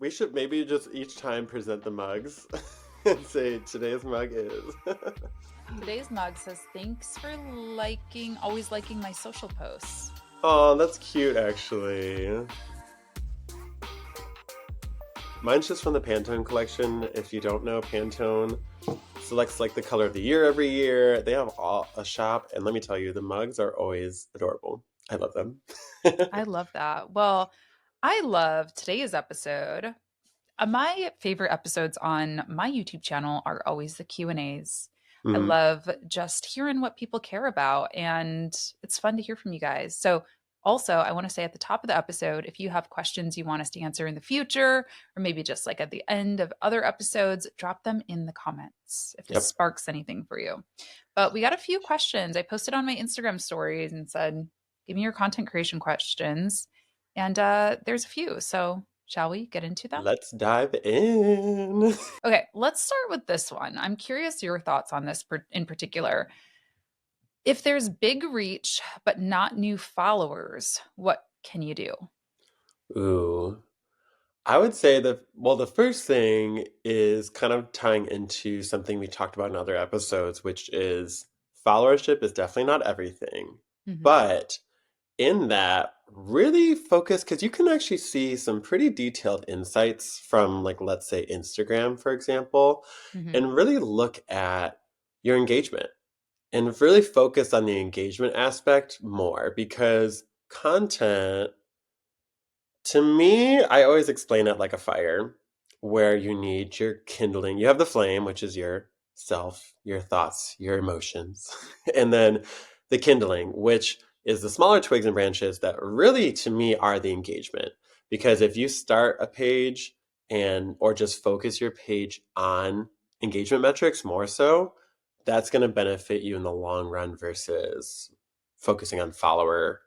We should maybe just each time present the mugs and say today's mug is. Today's mug says, "Thanks for always liking my social posts." Oh, that's cute actually. Mine's just from the Pantone collection. If you don't know, Pantone selects like the color of the year every year. They have a shop, and let me tell you, the mugs are always adorable. I love them. I love that. Well, I love today's episode. My favorite episodes on my YouTube channel are always the Q&As. I Mhm. love just hearing what people care about, and it's fun to hear from you guys. So, also, I want to say at the top of the episode, if you have questions you want us to answer in the future, or maybe just like at the end of other episodes, drop them in the comments if this Yep. sparks anything for you. But we got a few questions. I posted on my Instagram stories and said, give me your content creation questions. And there's a few. So, shall we get into them? Let's dive in. Okay, let's start with this one. I'm curious your thoughts on this in particular. If there's big reach but not new followers, what can you do? Ooh. I would say that, well, the first thing is kind of tying into something we talked about in other episodes, which is followership is definitely not everything. Hmm. But in that, really focus, because you can actually see some pretty detailed insights from, like, let's say Instagram, for example, Hmm. and really look at your engagement and really focus on the engagement aspect more because content to me, I always explain it like a fire where you need your kindling. You have the flame, which is your self, your thoughts, your emotions, and then the kindling, which is the smaller twigs and branches that really, to me, are the engagement. Because if you start a page and or just focus your page on engagement metrics more so, that's going to benefit you in the long run versus focusing on follower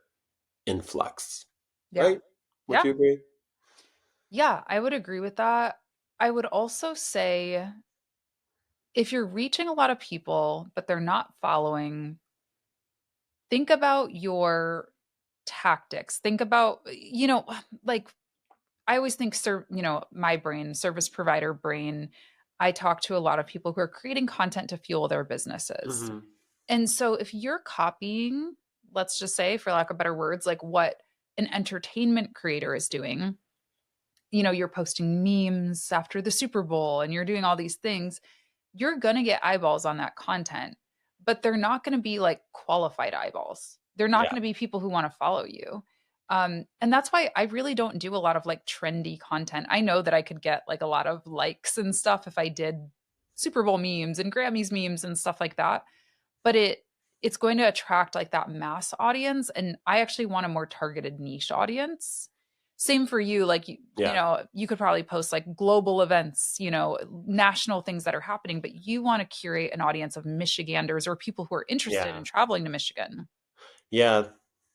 influx, Yeah. right? Would Yeah. you agree? Yeah, I would agree with that. I would also say if you're reaching a lot of people, but they're not following, think about your tactics. Think about, like I always think, my brain, service provider brain, I talk to a lot of people who are creating content to fuel their businesses. Hmm. And so if you're copying, let's just say, for lack of better words, like what an entertainment creator is doing, you're posting memes after the Super Bowl and you're doing all these things, you're going to get eyeballs on that content, but they're not going to be like qualified eyeballs. They're not Yeah. going to be people who want to follow you. And that's why I really don't do a lot of like trendy content. I know that I could get like a lot of likes and stuff if I did Super Bowl memes and Grammys memes and stuff like that, but it's going to attract like that mass audience, and I actually want a more targeted niche audience. Same for you, like Yeah. you could probably post like global events, national things that are happening, but you want to curate an audience of Michiganders or people who are interested in Yeah. traveling to Michigan. Yeah.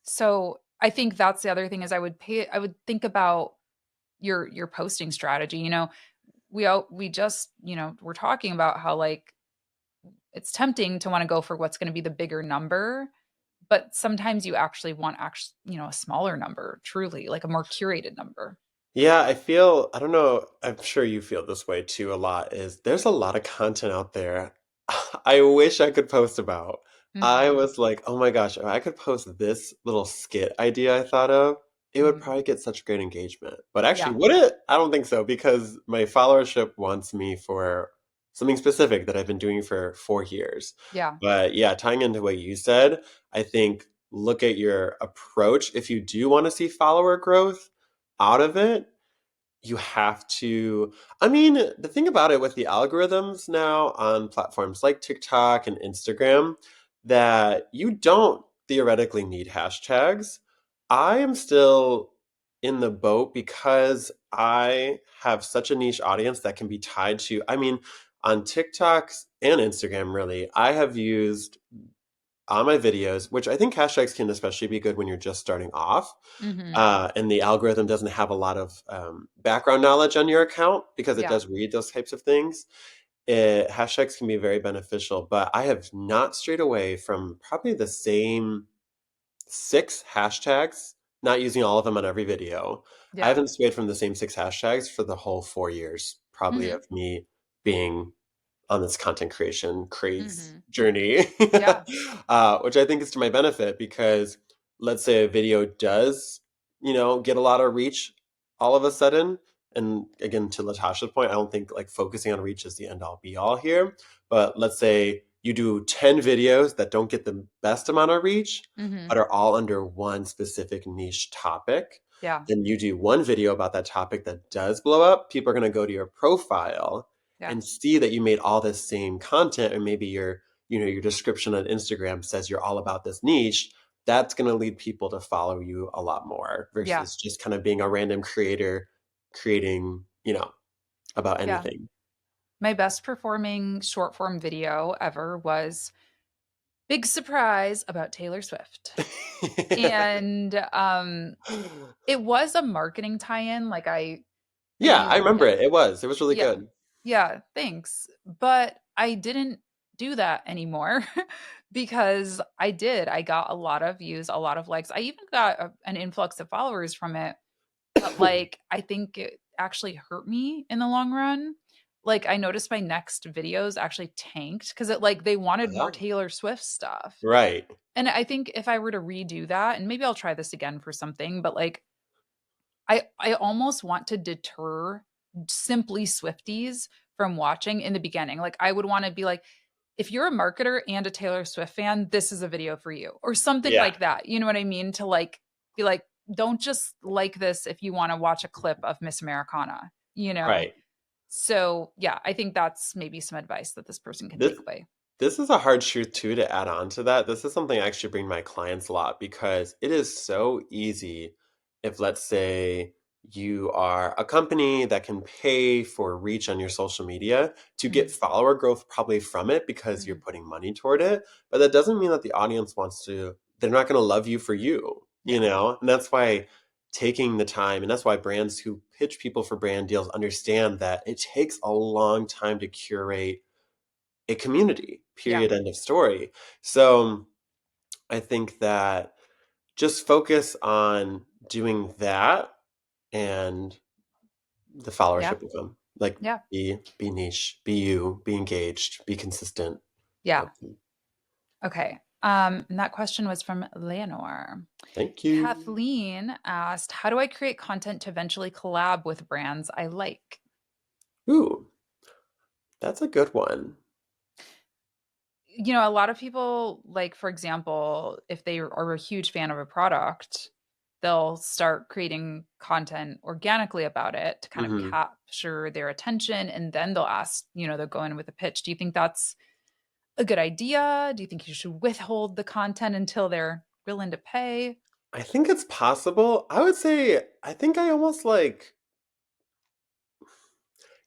So I think that's the other thing is I would think about your posting strategy. We just, we're talking about how like it's tempting to want to go for what's going to be the bigger number, but sometimes you actually want a smaller number, truly, like a more curated number. Yeah. I don't know, I'm sure you feel this way too a lot, is there's a lot of content out there I wish I could post about. I Hmm. was like, oh my gosh, if I could post this little skit idea I thought of, it would Hmm. probably get such great engagement. But actually, Yeah. would it? I don't think so because my followership wants me for something specific that I've been doing for 4 years. Yeah. But yeah, tying into what you said, I think look at your approach. If you do want to see follower growth out of it, you have to. I mean, the thing about it with the algorithms now on platforms like TikTok and Instagram, that you don't theoretically need hashtags. I am still in the boat because I have such a niche audience that can be tied to, I mean, on TikTok and Instagram, really, I have used on my videos, which I think hashtags can especially be good when you're just starting off, Hmm. and the algorithm doesn't have a lot of background knowledge on your account because it Yeah. does read those types of things. Hashtags can be very beneficial, but I have not strayed away from probably the same 6 hashtags not using all of them on every video. I Yeah. haven't swayed from the same 6 hashtags for the whole 4 years, probably, Mhm. of me being on this content creation craze Mhm. journey, Yeah. which I think is to my benefit because let's say a video does, get a lot of reach all of a sudden. And again, to Latasha's point, I don't think like focusing on reach is the end all be all here. But let's say you do 10 videos that don't get the best amount of reach, Mhm. but are all under one specific niche topic. Yeah. Then you do one video about that topic that does blow up. People are going to go to your profile Yeah. and see that you made all this same content, and maybe your description on Instagram says you're all about this niche. That's going to lead people to follow you a lot more Yeah. versus just kind of being a random creator creating, about Yeah. anything. My best performing short form video ever was Big Surprise about Taylor Swift. And it was a marketing tie-in. Like I Yeah, I knew, remember yeah, it. It was really yeah, good. yeah, thanks. But I didn't do that anymore because I got a lot of views, a lot of likes. I even got an influx of followers from it. But like, I think it actually hurt me in the long run. Like, I noticed my next videos actually tanked because they wanted more Yeah, Taylor Swift stuff. right. And I think if I were to redo that, and maybe I'll try this again for something, but like I almost want to deter simply Swifties from watching in the beginning. Like I would want to be like, if you're a marketer and a Taylor Swift fan, this is a video for you, or something Yeah, like that. You know what I mean? To like be like, don't just like this if you want to watch a clip of Miss Americana, you know? right. So yeah, I think that's maybe some advice that this person can This take away. this is a hard truth too to add on to that. This is something I actually bring my clients a lot because it is so easy if let's say you are a company that can pay for reach on your social media to Hmm. get follower growth probably from it because you're Hmm. putting money toward it, but that doesn't mean that the audience wants to they're not going to love you for you, you Yeah. know? And that's why taking the time and that's why brands who pitch people for brand deals understand that it takes a long time to curate a community, Yeah. period, end of story. So I think that just focus on doing that and the Yeah. followership will come. Like Yeah. be niche, be you, be engaged, be consistent. Yeah. That's- Okay. And that question was from Leonore. Thank you. Kathleen asked, how do I create content to eventually collab with brands I like? Ooh, that's a good one. A lot of people, like, for example, if they are a huge fan of a product, they'll start creating content organically about it to kind of Hmm. capture their attention. And then they'll ask, they'll go in with a pitch. Do you think that's a good idea? Do you think you should withhold the content until they're willing to pay? I think it's possible. I would say, I think I almost like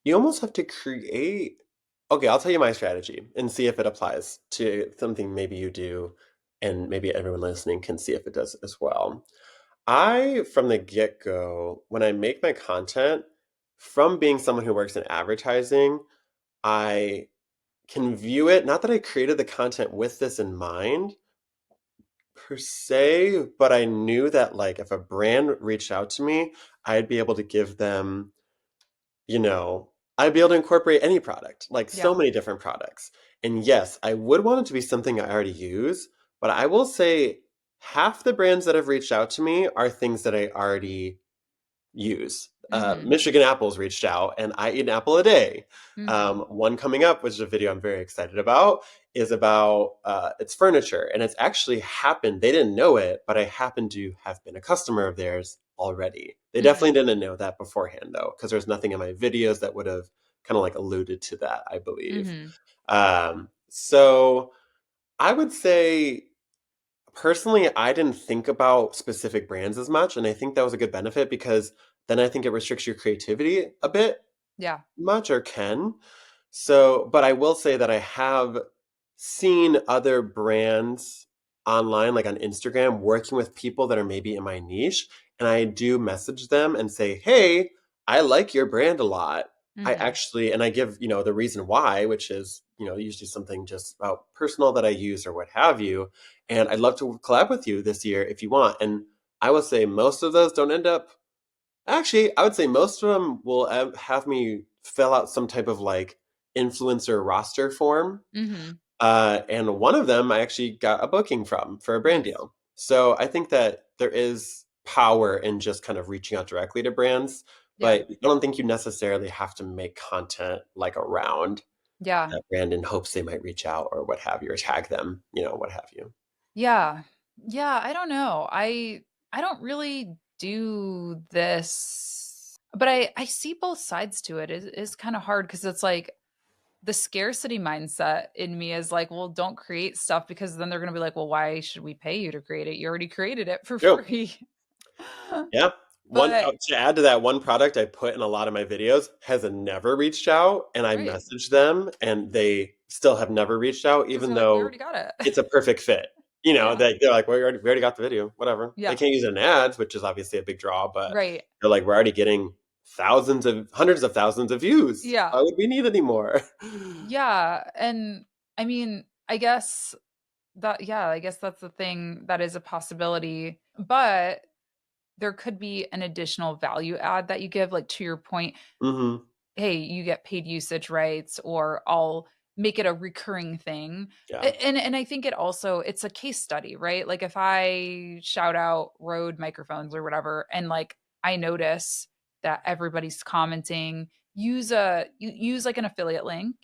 you almost have to create. Okay, I'll tell you my strategy and see if it applies to something maybe you do, and maybe everyone listening can see if it does as well. From the get go, when I make my content, from being someone who works in advertising, I can view it, not that I created the content with this in mind per se, but I knew that like if a brand reached out to me, I'd be able to give them you know, I'd be able to incorporate any product, like so Yeah. many different products. And yes, I would want it to be something I already use, but I will say half the brands that have reached out to me are things that I already use. Mm-hmm. Michigan Apples reached out, and I eat an apple a day. Mm-hmm. One coming up, which is a video I'm very excited about, is about it's furniture, and it's actually happened. They didn't know it, but I happen to have been a customer of theirs already. They definitely Mm-hmm. didn't know that beforehand, though, because there's nothing in my videos that would have kind of like alluded to that, I believe. Mm-hmm. So I would say personally, I didn't think about specific brands as much, and I think that was a good benefit because then I think it restricts your creativity a bit Yeah. much or can. So, but I will say that I have seen other brands online, like on Instagram, working with people that are maybe in my niche. And I do message them and say, hey, I like your brand a lot. I Mm-hmm. actually, and I give, the reason why, which is, usually something just about personal that I use or what have you. And I'd love to collab with you this year if you want. And I will say most of those don't end up. Actually, I would say most of them will have me fill out some type of like influencer roster form. Mhm. And one of them I actually got a booking from for a brand Nice. deal. So I think that there is power in just kind of reaching out directly to brands, Yeah. but I don't think you necessarily have to make content like around Yeah. that brand in hopes they might reach out or what have you, or tag them, what have you. Yeah. Yeah, I don't know. I don't really do this, but I see both sides to it. It is kind of hard because it's like the scarcity mindset in me is like, well, don't create stuff because then they're going to be like, well, why should we pay you to create it? You already created it for Yep. free. Yeah. One But to add to that, one product I put in a lot of my videos has never reached out, and I right. messaged them, and they still have never reached out, Because even they're like, we though already got it. it's a perfect fit. Yeah. They're like, well, we already got the video, whatever. They Yeah. can't use it in ads, which is obviously a big draw, but Right. they're like, we're already getting hundreds of thousands of views. Why Yeah. would we need any more? Yeah. And I mean, I guess yeah, I guess that's the thing that is a possibility. But there could be an additional value add that you give, like to your point, Hmm. hey, you get paid usage rights, or I'll make it a recurring thing. Yeah. And I think it's a case study, right? Like if I shout out Rode microphones or whatever, and like I notice that everybody's commenting, use like an affiliate link,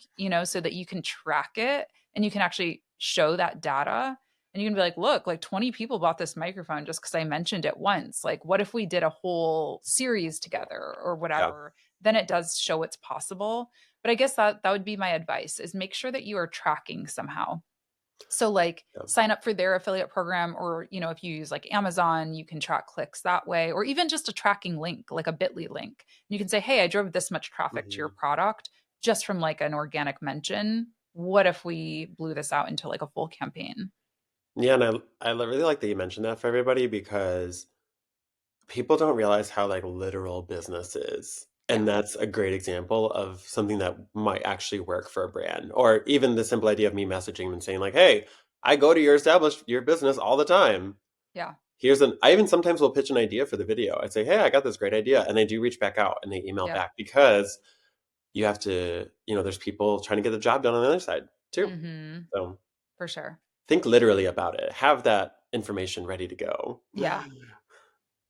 so that you can track it and you can actually show that data. And you can be like, look, like 20 people bought this microphone just because I mentioned it once. Like, what if we did a whole series together or Yeah. whatever? Then it does show it's possible. But I guess that would be my advice, is make sure that you are tracking somehow. So like Yeah. sign up for their affiliate program, or if you use like Amazon, you can track clicks that way, or even just a tracking link, like a bit.ly link. And you can say, hey, I drove this much traffic to your Hmm. product just from like an organic mention. What if we blew this out into like a full campaign? Yeah, and I really like that you mentioned that for everybody because people don't realize how like literal business is. Yeah. And that's a great example of something that might actually work for a brand. Or even the simple idea of me messaging them and saying, like, hey, I go to your business all the time. Yeah. I even sometimes will pitch an idea for the video. I'd say, hey, I got this great idea. And they do reach back out and they email Yeah. back because you have to, there's people trying to get the job done on the other side too. Mhm. So For sure. think literally about it. Have that information ready to go. Yeah.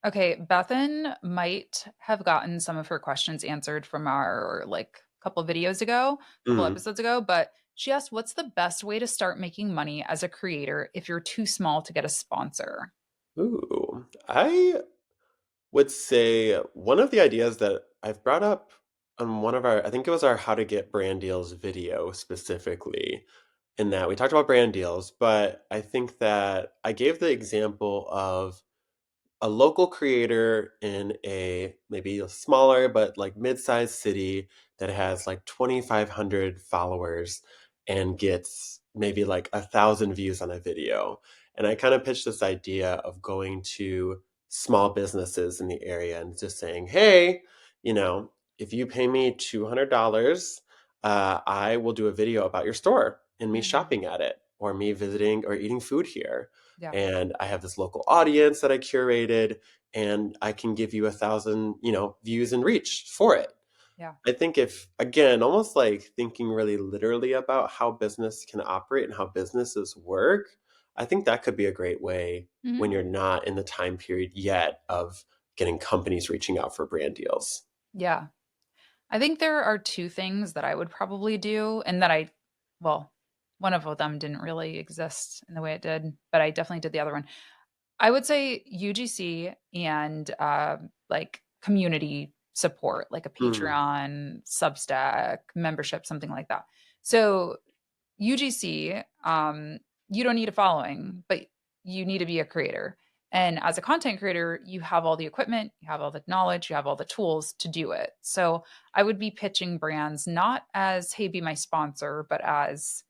Okay, Bethan might have gotten some of her questions answered from our like couple videos ago, couple Mhm. episodes ago, but she asked, what's the best way to start making money as a creator if you're too small to get a sponsor? Ooh, I would say one of the ideas that I've brought up on I think it was our How to Get Brand Deals video specifically, in that we talked about brand deals, but I think that I gave the example of a local creator in a maybe a smaller but like mid-sized city that has like 2,500 followers and gets maybe like 1,000 views on a video. And I kind of pitched this idea of going to small businesses in the area and just saying, hey, you know, if you pay me $200, I will do a video about your store and me Hmm. shopping at it or me visiting or eating food here, Yeah. and I have this local audience that I curated, and I can give you 1,000, views and reach for it. Yeah. I think if, again, almost like thinking really literally about how business can operate and how businesses work, I think that could be a great way Hmm. when you're not in the time period yet of getting companies reaching out for brand deals. Yeah. I think there are two things that I would probably do, and well, one of them didn't really exist in the way it did, but I definitely did the other one. I would say UGC and like community support, like a Mm, Patreon, Substack, membership, something like that. So UGC, you don't need a following, but you need to be a creator. And as a content creator, you have all the equipment, you have all the knowledge, you have all the tools to do it. So I would be pitching brands not as, hey, be my sponsor, but as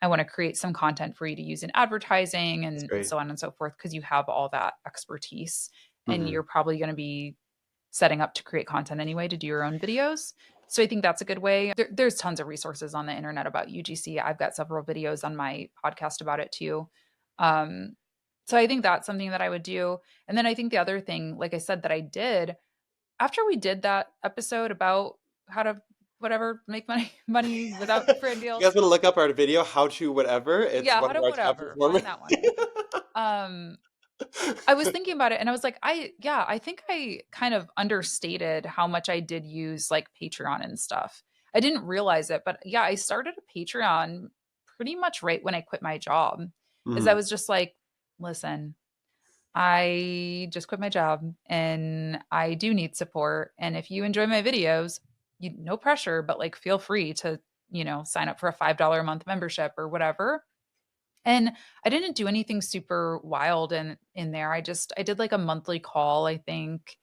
I want to create some content for you to use in advertising that's and great. so on and so forth, because you have all that expertise and Hmm. you're probably going to be setting up to create content anyway to do your own videos. So I think that's a good way. There's tons of resources on the internet about UGC. I've got several videos on my podcast about it too. Um, So I think that's something that I would do. And then I think the other thing, like I said, that I did after we did that episode about how to whatever make money without brand You deals. guys want to look up our video, how to whatever? It's Yeah, one how of to our top whatever. performers. Find that one. Um I was thinking about it and I was like, I think I kind of understated how much I did use like Patreon and stuff. I didn't realize it, but yeah, I started a Patreon pretty much right when I quit my job. Is I Mhm. was just like, listen, I just quit my job and I do need support. And if you enjoy my videos, you no pressure, but like feel free to, sign up for a $5 a month membership or whatever. And I didn't do anything super wild in there. I did like a monthly call, I think.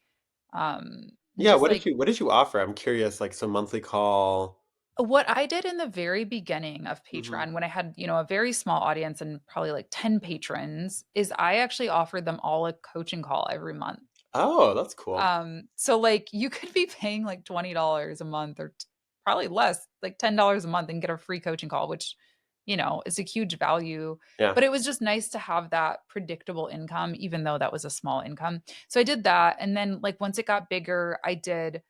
And Yeah, just like what did you offer? I'm curious, like some monthly call. what I did in the very beginning of Hmm. Patreon when I had, a very small audience and probably like 10 patrons is I actually offered them all a coaching call every month. Oh, that's cool. So like you could be paying like $20 a month or probably less, like $10 a month and get a free coaching call, which, is a huge value. Yeah. But it was just nice to have that predictable income, even though that was a small income. So I did that. And then like once it got bigger, I did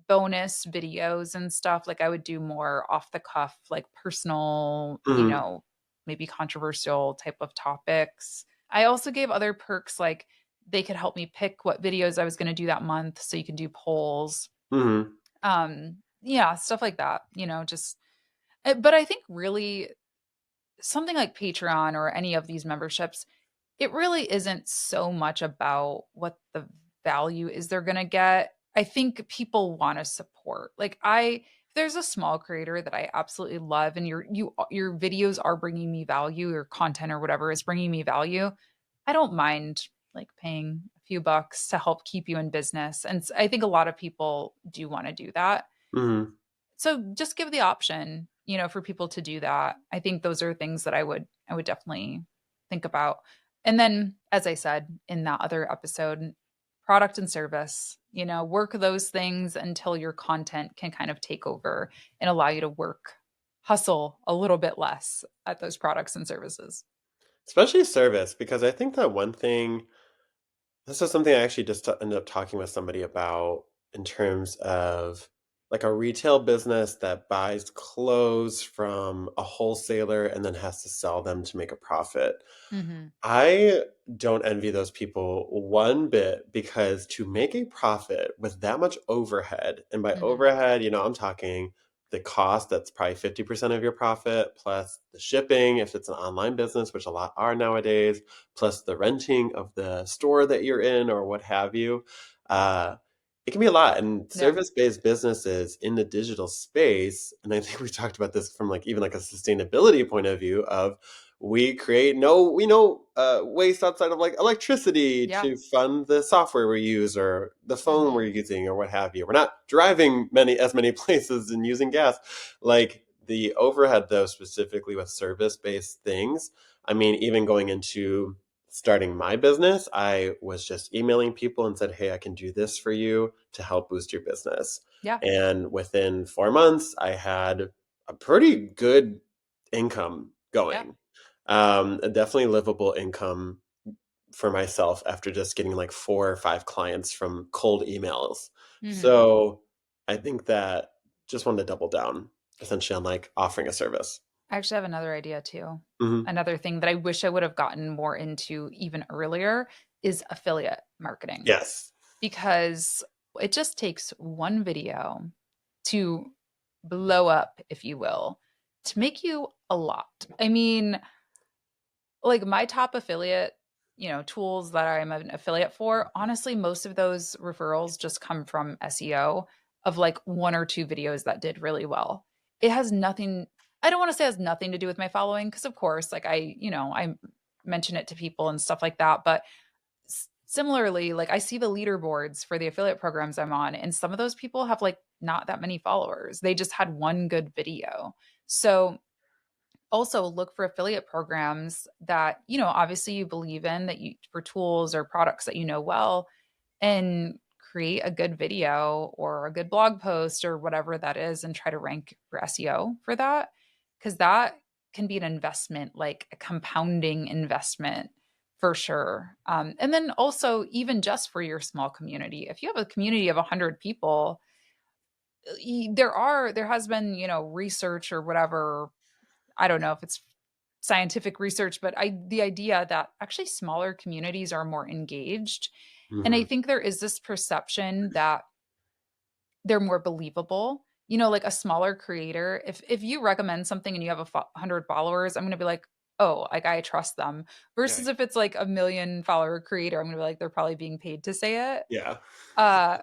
bonus videos and stuff. Like I would do more off the cuff, like personal, Hmm. maybe controversial type of topics. I also gave other perks like they could help me pick what videos I was going to do that month. So you can do polls. Hmm. Yeah, stuff like that, just, but I think really something like Patreon or any of these memberships, it really isn't so much about what the value is they're going to get. I think people want to support. If there's a small creator that I absolutely love and your videos are bringing me value, your content or whatever is bringing me value, I don't mind like paying a few bucks to help keep you in business. And I think a lot of people do want to do that. Hmm. So just give the option, for people to do that. I think those are things that I would definitely think about. And then as I said in that other episode, product and service, work those things until your content can kind of take over and allow you to hustle a little bit less at those products and services. Especially service, because I think that one thing, this is something I actually just ended up talking with somebody about in terms of like a retail business that buys clothes from a wholesaler and then has to sell them to make a profit. Mhm. I don't envy those people one bit because to make a profit with that much overhead, and by Mhm. overhead, I'm talking the cost that's probably 50% of your profit, plus the shipping if it's an online business, which a lot are nowadays, plus the renting of the store that you're in or what have you. Uh, it can be a lot. And Yeah. service-based businesses in the digital space, and I think we talked about this from like even like a sustainability point of view of we know waste outside of like electricity Yeah. to fund the software we use or the phone we're Mhm. using or what have you. We're not driving many places and using gas. Like the overhead though, specifically with service-based things, I mean, even going into starting my business, I was just emailing people and said, hey, I can do this for you to help boost your business. Yeah. And within 4 months, I had a pretty good income Yeah. going. A definitely livable income for myself after just getting like 4 or 5 clients from cold emails. Mhm. So I think that just wanted to double down essentially on like offering a service. I actually have another idea too. Hmm. Another thing that I wish I would have gotten more into even earlier is affiliate marketing Yes. because it just takes one video to blow up, if you will, to make you a lot. I mean, like my top affiliate, tools that I'm an affiliate for, honestly, most of those referrals just come from SEO of like one or two videos that did really well. It has nothing, I don't want to say it has nothing to do with my following, because of course, like I mention it to people and stuff like that. But similarly, like I see the leaderboards for the affiliate programs I'm on, and some of those people have like not that many followers. They just had one good video. So also look for affiliate programs that obviously you believe in, that you for tools or products that well, and create a good video or a good blog post or whatever that is and try to rank for SEO for that, because that can be an investment, like a compounding investment for sure. And then also, even just for your small community, if you have a community of 100 people, there has been, research or whatever. I don't know if it's scientific research, but the idea that actually smaller communities are more engaged. And I Hmm. think there is this perception that they're more believable. Like a smaller creator, if you recommend something and you have 100 followers, I'm going to be like, oh, like I trust them. Yeah. Versus if it's like a million follower creator, I'm going to be like, they're probably being paid to say it. Yeah.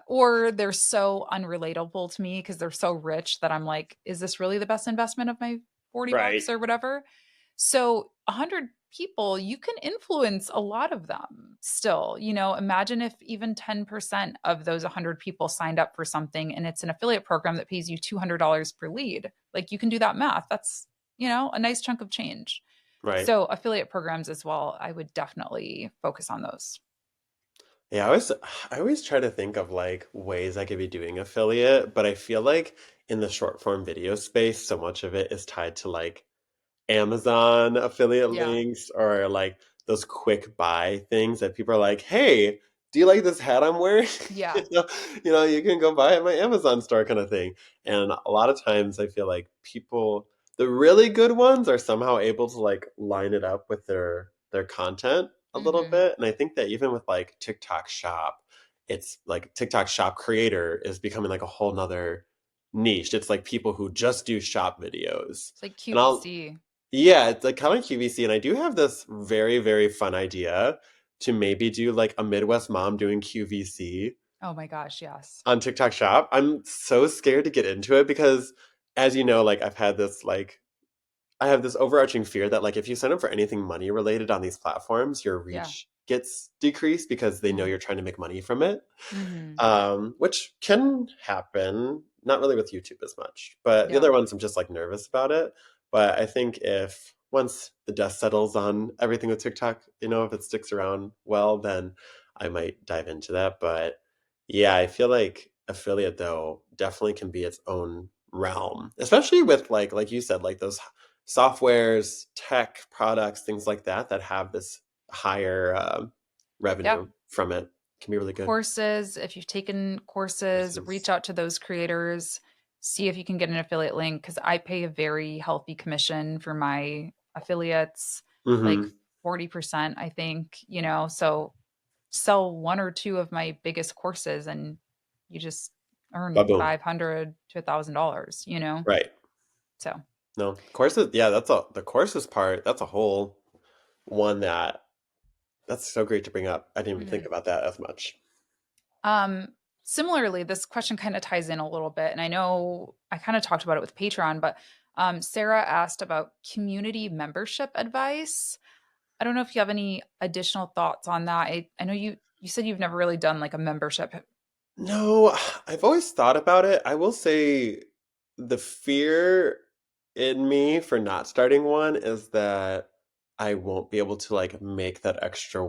Or they're so unrelatable to me because they're so rich that I'm like, is this really the best investment of my 40 Right. bucks or whatever? So 100 people, you can influence a lot of them still. Imagine if even 10% of those 100 people signed up for something and it's an affiliate program that pays you $200 per lead. Like you can do that math. That's, a nice chunk of change. Right. So affiliate programs as well, I would definitely focus on those. Yeah, I always try to think of like ways I could be doing affiliate, but I feel like in the short form video space, so much of it is tied to like Amazon affiliate Yeah. links or like those quick buy things that people are like, "Hey, do you like this hat I'm wearing?" Yeah. You know, you can go buy it at my Amazon store kind of thing. And a lot of times I feel like the really good ones are somehow able to like line it up with their content a little Hmm. bit. And I think that even with like TikTok Shop, it's like TikTok Shop creator is becoming like a whole nother niche. It's like people who just do shop videos. It's like And I'll QVC. yeah, it's like kind of QVC, and I do have this very, very fun idea to maybe do like a Midwest mom doing QVC Oh my gosh, yes. on TikTok Shop. I'm so scared to get into it because, as you know, like I have this overarching fear that like if you sign up for anything money related on these platforms, your Yeah. reach gets decreased because they know Yeah. you're trying to make money from it, Hmm. which can happen. Not really with YouTube as much, but the Yeah. other ones I'm just like nervous about it. But I think if once the dust settles on everything with TikTok, if it sticks around well, then I might dive into that. But yeah, I feel like affiliate though definitely can be its own realm, especially with like you said, like those softwares, tech products, things like that that have this higher Yeah. revenue from it can be really good. Courses, if you've taken courses, reach Courses. out to those creators, see if you can get an affiliate link because I pay a very healthy commission for my affiliates, like Hmm. 40%, I think, so sell one or two of my biggest courses and you just earn Ba-boom. 500 to $1,000. Right. So, No, courses, yeah, the courses part, that's a whole one that's so great to bring up. I didn't even think mhm. about that as much. Um, Similarly, this question kind of ties in a little bit, and I know I kind of talked about it with Patreon, but Sarah asked about community membership advice. I don't know if you have any additional thoughts on that. I know you said you've never really done like a membership. No, I've always thought about it. I will say the fear in me for not starting one is that I won't be able to like make that extra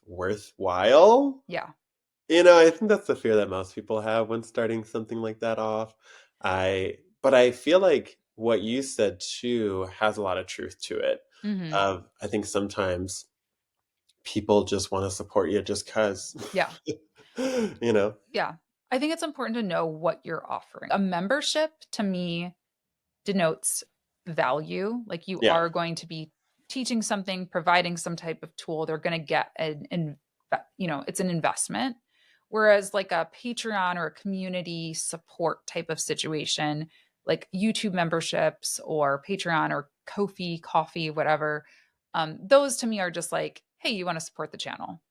worthwhile. Yeah. I think that's the fear that most people have when starting something like that off. But I feel like what you said too has a lot of truth to it. Hmm. I think sometimes people just want to support you just 'cause. Yeah. You know? Yeah. I think it's important to know what you're offering. A membership to me denotes value. Like you Yeah, are going to be teaching something, providing some type of tool. They're going to get it's an investment. Whereas like a Patreon or a community support type of situation, like YouTube memberships or Patreon or Kofi, Coffee, whatever, those to me are just like, hey, you want to support the channel.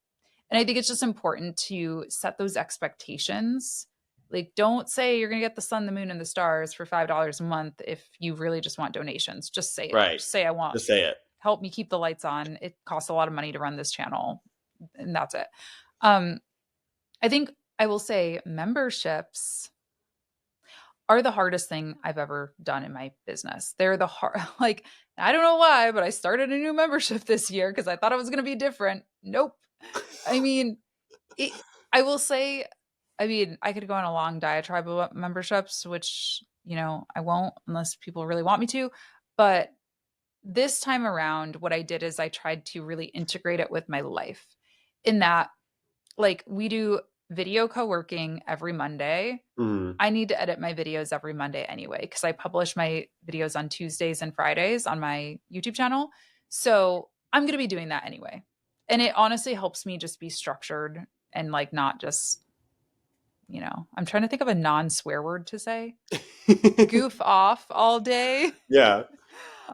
And I think it's just important to set those expectations. Like, don't say you're going to get the sun, the moon, and the stars for $5 a month if you really just want donations. Just say it. right. Just say, I want Just say it. help me keep the lights on. It costs a lot of money to run this channel. And that's it. Um, I think I will say memberships are the hardest thing I've ever done in my business. They're the hard, like, I don't know why, but I started a new membership this year because I thought it was going to be different. Nope. I mean, it, I will say, I mean, I could go on a long diatribe about memberships, which, I won't unless people really want me to. But this time around, what I did is I tried to really integrate it with my life in that, like, we do video co working every Monday. Mm, I need to edit my videos every Monday anyway, because I publish my videos on Tuesdays and Fridays on my YouTube channel. So I'm going to be doing that anyway. And it honestly helps me just be structured and like not just, I'm trying to think of a non swear word to say, goof off all day yeah.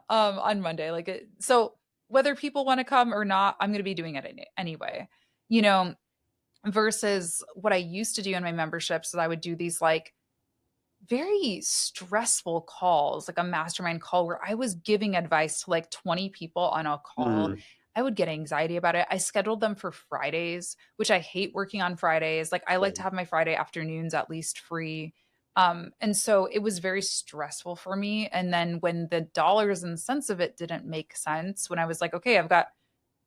on Monday. So whether people want to come or not, I'm going to be doing it anyway. You know, versus what I used to do in my memberships is I would do these like very stressful calls, like a mastermind call where I was giving advice to like 20 people on a call. Mm, I would get anxiety about it. I scheduled them for Fridays, which I hate working on Fridays. Like I like to same. have my Friday afternoons at least free. And so it was very stressful for me. And then when the dollars and cents of it didn't make sense, when I was like, okay, I've got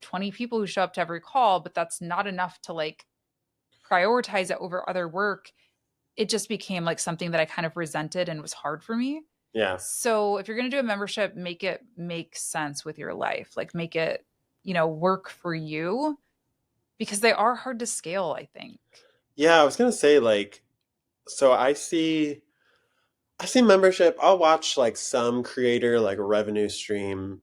20 people who show up to every call, but that's not enough to like prioritize it over other work, it just became like something that I kind of resented and was hard for me. Yeah. So if you're going to do a membership, make it make sense with your life. Like make it, work for you because they are hard to scale, I think. Yeah, I was gonna say like, so I see membership. I'll watch like some creator like revenue stream,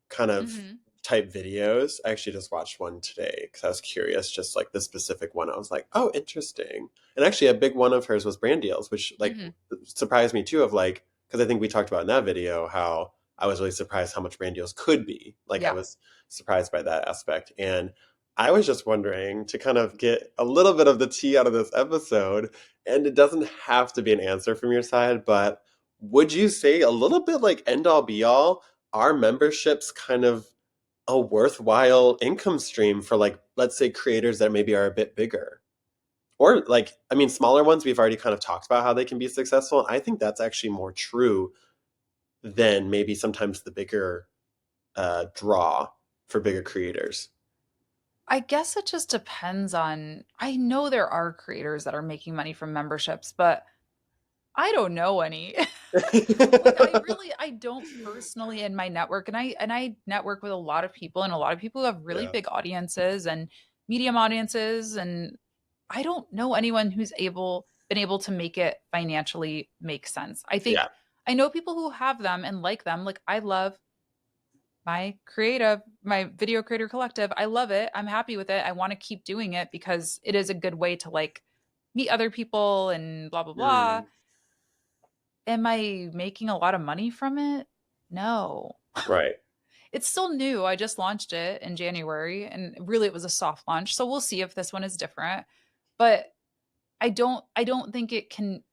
kind of Hmm. type videos. I actually just watched one today because I was curious, just like the specific one. I was like, oh, interesting. And actually, a big one of hers was brand deals, which like Hmm. surprised me too. Of like, because I think we talked about in that video how I was really surprised how much brand deals could be. Like, I Yeah. was surprised by that aspect. And I was just wondering to kind of get a little bit of the tea out of this episode, and it doesn't have to be an answer from your side, but would you say a little bit like end all be all, are memberships kind of a worthwhile income stream for like, let's say creators that maybe are a bit bigger? Or like, I mean, smaller ones, we've already kind of talked about how they can be successful. And I think that's actually more true than maybe sometimes the bigger draw for bigger creators. I guess it just depends on, I know there are creators that are making money from memberships, but I don't know any. Like I don't personally in my network, and I network with a lot of people, and a lot of people who have really Yeah. big audiences and medium audiences, and I don't know anyone who's been able to make it financially make sense. I think Yeah. I know people who have them and like them. Like I love my video creator collective. I love it. I'm happy with it. I want to keep doing it because it is a good way to like meet other people and blah blah blah. Mm, Am I making a lot of money from it? No. right. It's still new. I just launched it in January and really it was a soft launch. So we'll see if this one is different. But I don't think it can,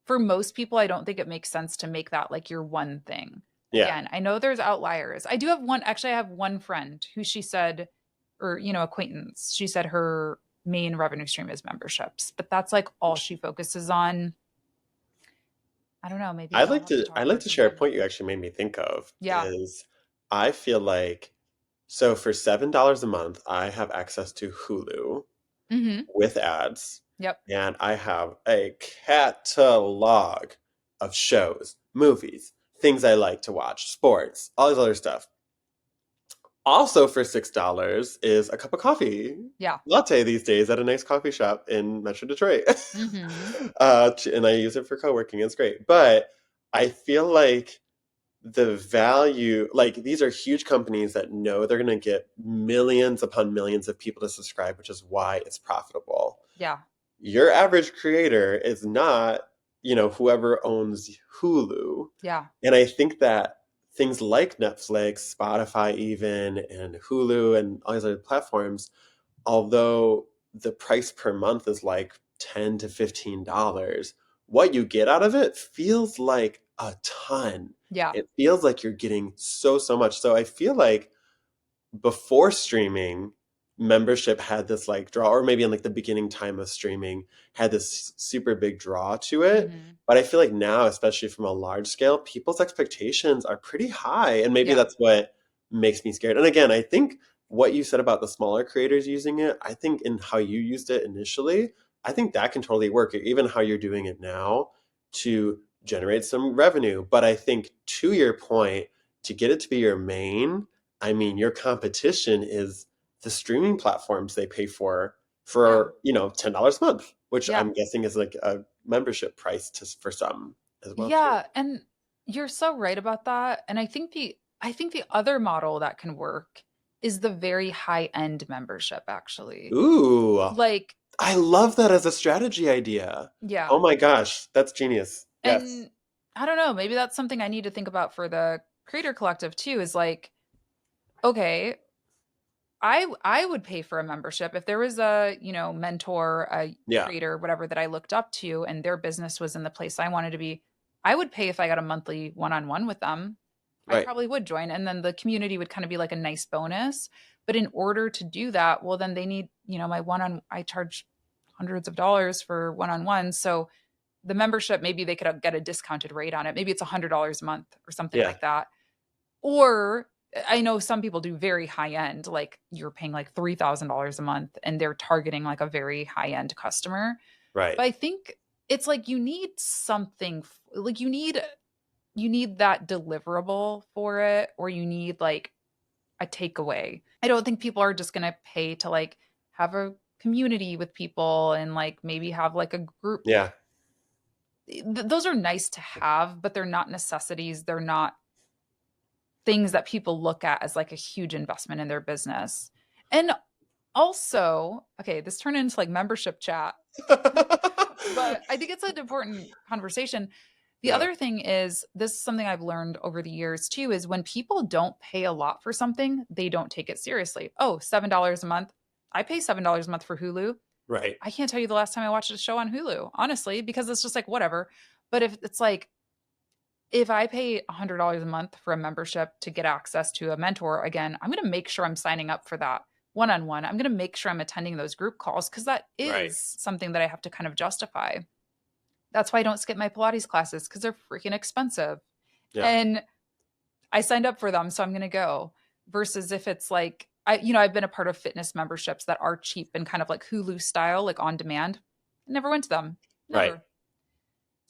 for most people I don't think it makes sense to make that like your one thing. Yeah. Again, I know there's outliers. I do have one, actually I have one friend who she said, or acquaintance. She said her main revenue stream is memberships, but that's like all she focuses on. I don't know, maybe I'll have to talk I'd to like her to share a sometime. point you actually made me think of Yeah. is I feel like, so for $7 a month, I have access to Hulu Mhm. with ads, Yep. and I have a catalog of shows, movies, things I like to watch, sports, all this other stuff. Also for $6 is a cup of coffee Yeah. latte these days at a nice coffee shop in Metro Detroit. Mhm. And I use it for co-working. It's great. But I feel like the value, like these are huge companies that know they're going to get millions upon millions of people to subscribe, which is why it's profitable. Yeah. Your average creator is not, whoever owns Hulu. Yeah. And I think that things like Netflix, Spotify, even, and Hulu, and all these other platforms, although the price per month is like $10 to $15, what you get out of it feels like a ton. Yeah. It feels like you're getting so, so much. So I feel like before streaming, membership had this like draw, or maybe in like the beginning time of streaming, had this super big draw to it. Mhm. But I feel like now, especially from a large scale, people's expectations are pretty high. And maybe Yeah. that's what makes me scared. And again, I think what you said about the smaller creators using it, I think in how you used it initially, I think that can totally work, even how you're doing it now to generate some revenue. But I think to your point, to get it to be your main, I mean, your competition is the streaming platforms they pay Yeah. for, $10 a month, which Yeah. I'm guessing is like a membership price for some as well too. Yeah, and you're so right about that. And I think the other model that can work is the very high-end membership actually. Ooh, Like, I love that as a strategy idea. Oh yeah. my gosh, that's genius. Yes. And I don't know, maybe that's something I need to think about for the creator collective too, is like, okay, I would pay for a membership if there was a, mentor, a Yeah, creator, whatever that I looked up to and their business was in the place I wanted to be. I would pay if I got a monthly one-on-one with them. I right. probably would join and then the community would kind of be like a nice bonus. But in order to do that, well then they need, my one-on I charge hundreds of dollars for one-on-one. So the membership, maybe they could get a discounted rate on it. Maybe it's $100 a month or something Yeah, like that. Or I know some people do very high end, like you're paying like $3,000 a month and they're targeting like a very high end customer. right. But I think it's like you need something like you need that deliverable for it, or you need like a takeaway. I don't think people are just going to pay to like have a community with people and like maybe have like a group. Yeah, Those are nice to have, but they're not necessities. They're not things that people look at as like a huge investment in their business. And also, okay, this turned into like membership chat, but I think it's an important conversation. The yeah, other thing is, this is something I've learned over the years too, is when people don't pay a lot for something, they don't take it seriously. Oh, $7 a month. I pay $7 a month for Hulu. right. I can't tell you the last time I watched a show on Hulu, honestly, because it's just like whatever. But if it's like, if I pay $100 a month for a membership to get access to a mentor, again, I'm going to make sure I'm signing up for that one on one. I'm going to make sure I'm attending those group calls because that Right. is something that I have to kind of justify. That's why I don't skip my Pilates classes because they're freaking expensive. Yeah. And I signed up for them, so I'm going to go. Versus if it's like, I've been a part of fitness memberships that are cheap and kind of like Hulu style, like on demand. I never went to them. Right. Never.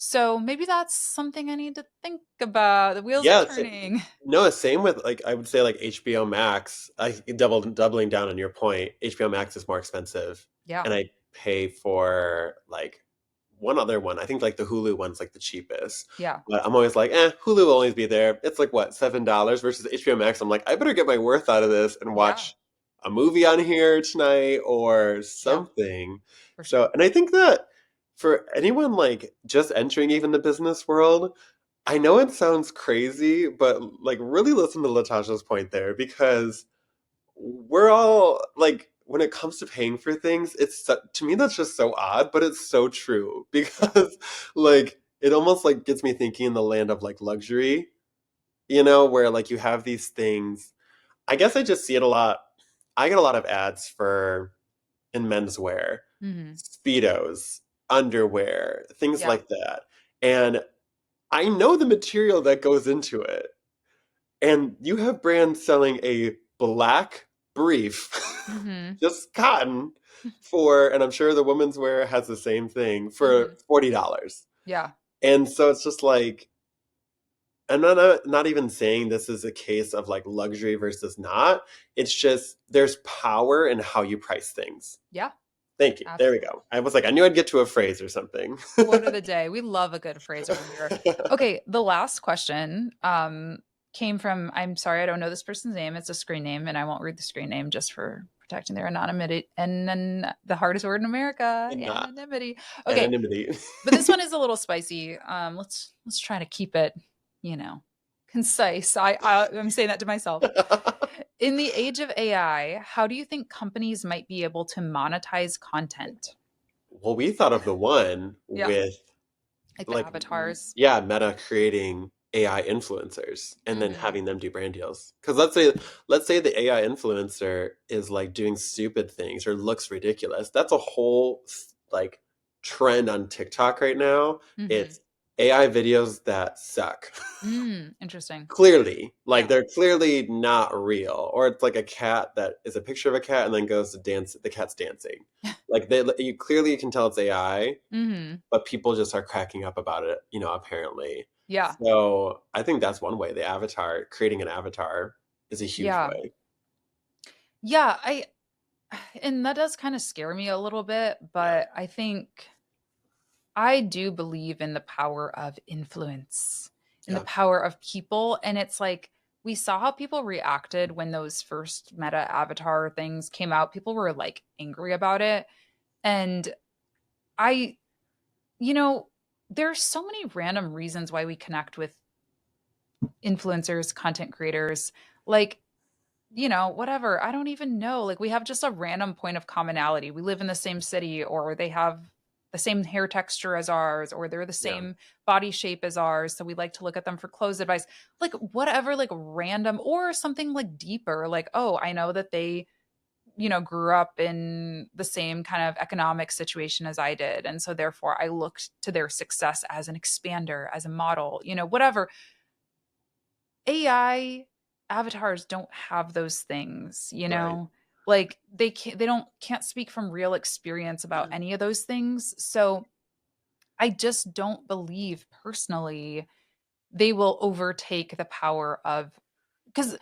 So maybe that's something I need to think about. The wheels are Yeah. turning. No, same with like I would say like HBO Max. I doubling down on your point. HBO Max is more expensive, Yeah. and I pay for like one other one. I think like the Hulu one's like the cheapest. Yeah. But I'm always like, Hulu will always be there. It's like what, $7 versus HBO Max. I'm like, I better get my worth out of this and Yeah. watch a movie on here tonight or Yeah. something. For So, sure. and I think that for anyone like just entering even the business world, I know it sounds crazy, but like really listen to Latasha's point there because we're all like when it comes to paying for things, to me that's just so odd, but it's so true Yeah. because like it almost like gets me thinking in the land of like luxury, where like you have these things. I guess I just see it a lot. I get a lot of ads for in menswear, Hmm. speedos, underwear, things Yeah. like that. And I know the material that goes into it. And you have brands selling a black brief, Hmm. just cotton, and I'm sure the women's wear has the same thing, for Hmm. $40. Yeah. And so it's just like, I'm not even saying this is a case of like luxury versus not. It's just there's power in how you price things. Yeah. Thank you. There we Absolutely. go. I was like, I knew I'd get to a phrase or something. Quote of the day. We love a good phrase over here. Okay, the last question came from, I'm sorry, I don't know this person's name. It's a screen name, and I won't read the screen name just for protecting their anonymity. And then the hardest word in America, Not anonymity. Okay, anonymity. but this one is a little spicy. Let's try to keep it, concise. I'm saying that to myself. In the age of AI, how do you think companies might be able to monetize content? Well, we thought of the one Yeah, with like the like avatars. yeah, Meta creating AI influencers and then Hmm. having them do brand deals. Because let's say the AI influencer is like doing stupid things or looks ridiculous. That's a whole like trend on TikTok right now. Hmm. It's AI videos that suck. Interesting. Clearly, like Yeah. they're clearly not real, or it's like a cat that is a picture of a cat and then goes to dance. The cat's dancing. Like you clearly can tell it's AI, Hmm. but people just are cracking up about it, apparently. Yeah. So I think that's one way. The avatar, creating an avatar is a huge Yeah. way. Yeah, I and that does kind of scare me a little bit, Yeah. but I think I do believe in the power of influence, in the Yeah. power of people. And it's like we saw how people reacted when those first meta avatar things came out. People were like angry about it. And I, you know, there's so many random reasons why we connect with influencers, content creators. Like, whatever. I don't even know. Like we have just a random point of commonality. We live in the same city, or they have the same hair texture as ours, or they're the Yeah. same body shape as ours. So we like to look at them for clothes advice. Like whatever, like random or something like deeper. Like, oh, I know that they, grew up in the same kind of economic situation as I did. And so therefore I looked to their success as an expander, as a model, whatever. AI avatars don't have those things, Right. Like they can't speak from real experience about Yeah. any of those things. So I just don't believe personally they will overtake the power of because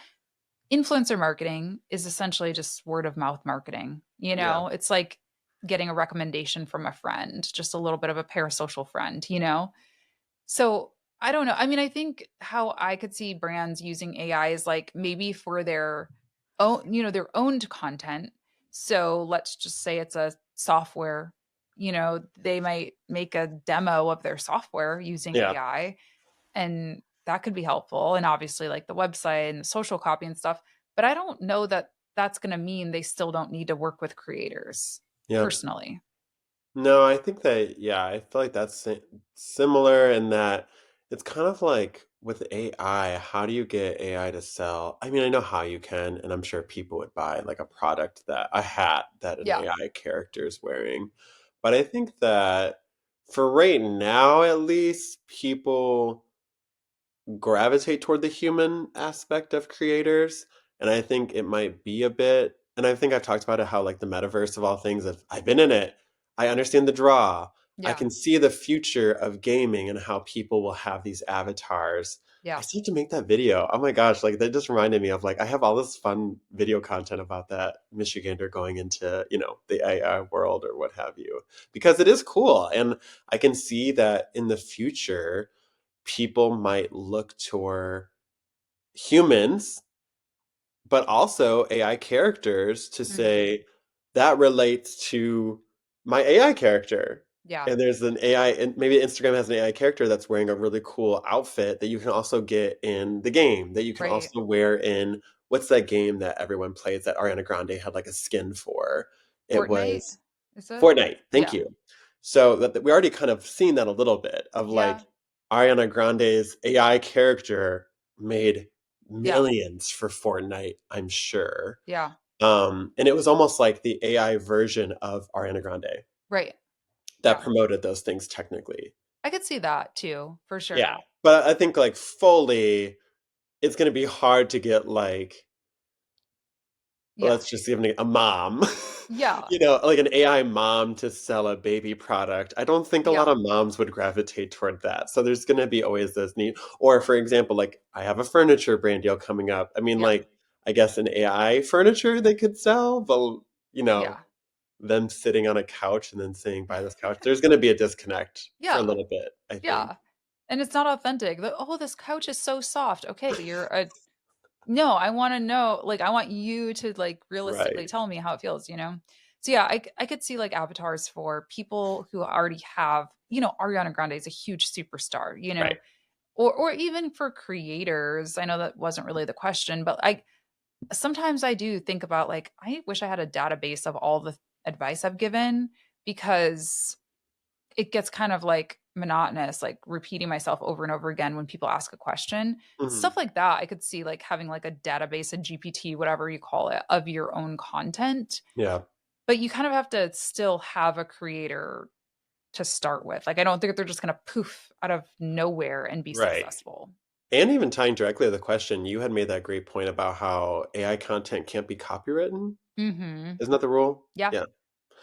influencer marketing is essentially just word of mouth marketing. Yeah. It's like getting a recommendation from a friend, just a little bit of a parasocial friend. So I don't know. I mean, I think how I could see brands using AI is like maybe for their own, their owned content. So let's just say it's a software, they might make a demo of their software using Yeah. AI, and that could be helpful. And obviously, like the website and the social copy and stuff. But I don't know that that's going to mean they still don't need to work with creators Yeah. personally. No, I think that, yeah, I feel like that's similar in that it's kind of like with AI, how do you get AI to sell? I mean, I know how you can, and I'm sure people would buy like a product a hat that an Yeah. AI character is wearing. But I think that for right now, at least, people gravitate toward the human aspect of creators. And I think it might be a bit, and I think I've talked about it how like the metaverse of all things, if I've been in it, I understand the draw. I Yeah. can see the future of gaming and how people will have these avatars. I Yeah. still have to make that video. Oh my gosh, like that just reminded me of like I have all this fun video content about that Michigander going into, the AI world or what have you. Because it is cool. And I can see that in the future people might look toward humans, but also AI characters to Hmm. say that relates to my AI character. Yeah. And there's an AI, and maybe Instagram has an AI character that's wearing a really cool outfit that you can also get in the game, that you can Right. also wear in what's that game that everyone plays that Ariana Grande had like a skin for? It Fortnite, was is it? Fortnite. Thank Yeah. you. So that we already kind of seen that a little bit of Yeah. like Ariana Grande's AI character made Yeah. millions for Fortnite, I'm sure. Yeah. And it was almost like the AI version of Ariana Grande Right. that Yeah. promoted those things technically. I could see that too, for Yeah. sure. But I think like fully, it's going to be hard to get like Yeah. let's just give a mom, Yeah. like an AI mom to sell a baby product. I don't think a lot Yeah. of moms would gravitate toward that. So there's going to be always this need. Or for example, like I have a furniture brand deal coming up. I mean, Yeah. like I guess an AI furniture they could sell, but you know, Yeah. them sitting on a couch and then saying buy this couch. There's going to be a disconnect for a Yeah. little bit, I think. Yeah. And it's not authentic. Oh, this couch is so soft. Okay, you're a no, I want to know, like, I want you to like realistically Right. tell me how it feels. So yeah, I could see like avatars for people who already have, Ariana Grande is a huge superstar. Right. Or even for creators. I know that wasn't really the question, but sometimes I do think about like I wish I had a database of all the advice I've given because it gets kind of like monotonous, like repeating myself over and over again when people ask a question. Mhm. Stuff like that, I could see like having like a database, a GPT, whatever you call it, of your own content. Yeah. But you kind of have to still have a creator to start with. Like, I don't think they're just going to poof out of nowhere and be Right. successful. And even tying directly to the question, you had made that great point about how AI content can't be copywritten. Mm-hmm. Isn't that the rule? Yeah. Yeah.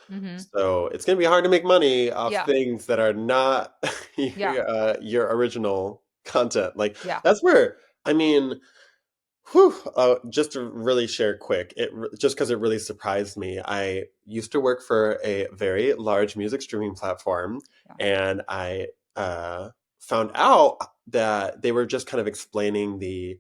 Mm-hmm. So it's going to be hard to make money off Yeah. things that are not Yeah. your original. content. Like Yeah. that's where I mean, whew, just to really share quick, just because it really surprised me. I used to work for a very large music streaming platform, Yeah. and I found out that they were just kind of explaining the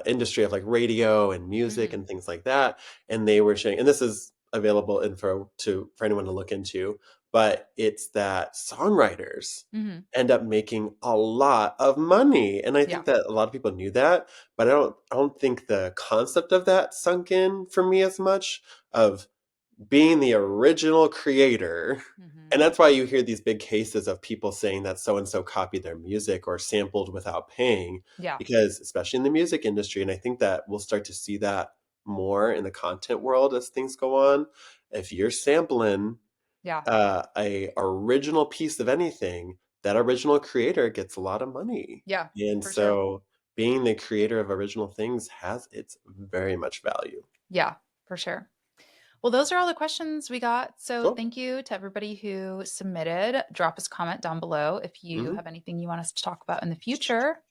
industry of like radio and music Hmm. and things like that. And they were sharing, and this is available info to for anyone to look into, but it's that songwriters Hmm. end up making a lot of money. And I Yeah. think that a lot of people knew that, but I don't think the concept of that sunk in for me as much of being the original creator. And Hmm. that's why you hear these big cases of people saying that so and so copied their music or sampled without paying, Yeah. because especially in the music industry, and I think that we'll start to see that more in the content world as things go on. If you're sampling Yeah. a original piece of anything, that original creator gets a lot of money. Yeah. And For sure. so being the creator of original things has its very much value. Yeah. For sure. Well, those are all the questions we got. So Cool. thank you to everybody who submitted. Drop us a comment down below if you Hmm. have anything you want us to talk about in the future.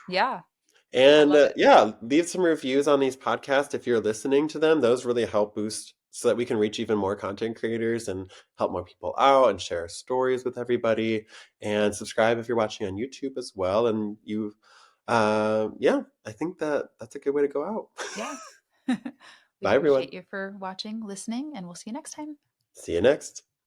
Yeah, I And love it. yeah, leave some reviews on these podcasts if you're listening to them. Those really help boost so that we can reach even more content creators and help more people out and share our stories with everybody. And subscribe if you're watching on YouTube as well. And yeah, I think that that's a good way to go out. Yeah. We Bye, everyone. appreciate you for watching, listening, and we'll see you next time. See you next.